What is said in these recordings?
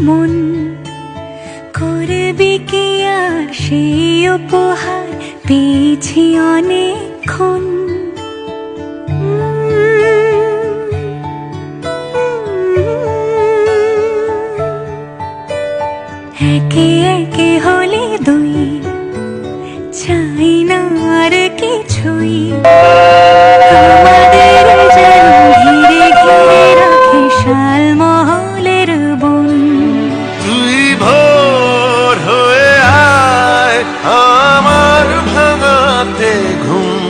মন করবি কি আর সেই উপহার পেয়েছি অনেকক্ষণ। একে একে হলে দুই, চাই না আর কিছুই। আমাদের যেন ঘিরে ঘিরে রাখে শালমহলের বন। তুই ভোর হয়ে আয় আমার ভাঙাতে ঘুম,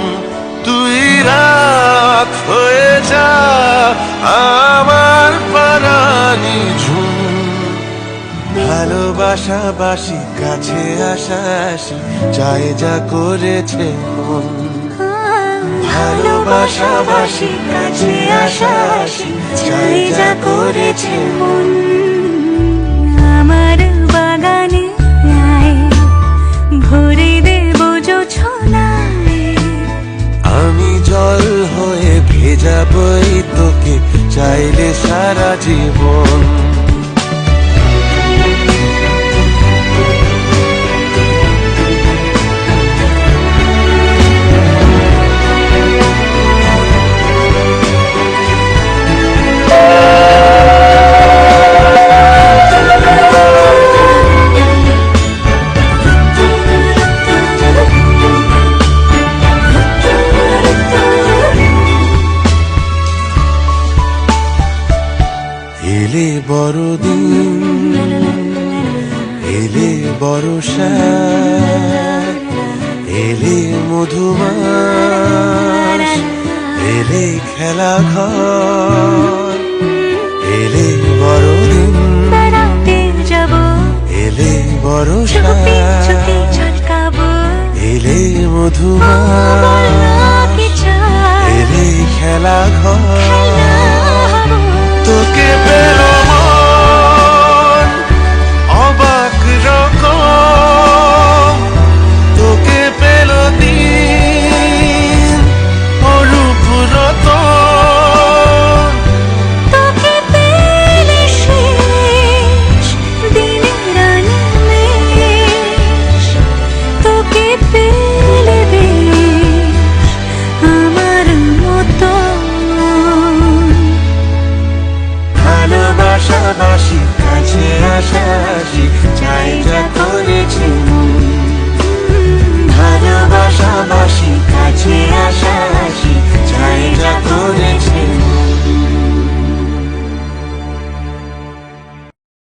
তুই রাত হয়ে যা আমার পরানি ঝুম। ভালোবাসাবাসি কাছে আসাসি চাই যা করেছে মন। ভালোবাসাবাসি কাছে আসাসি চাই যা করেছে মন। আমার বাগানে আয় ভরে দেব জোছনায়। আমি জল হয়ে ভেজাবই তোকে চাইলে সারা জীবন। এলে বড়দিন এলে বর্ষা, এলে মধুমাস, এলে খেলা ঘর। এলে বড়দিন বেড়াতে যাব, এলে বর্ষা, চুপি চুপি ঝলকাবো। এলে মধুমাস, এলে খেলা ঘর। তোকে পেল মন অবাক রকম, তোকে পেল দিন অরূপ রতন। তোকে পেলে শেষ দিনের আনিমেষ, তোকে পেলে বেশ আমার মতো। ভালোবাসাবাসি কাছে আসাসি চাই যা করেছে মন। ভালোবাসাবাসি কাছে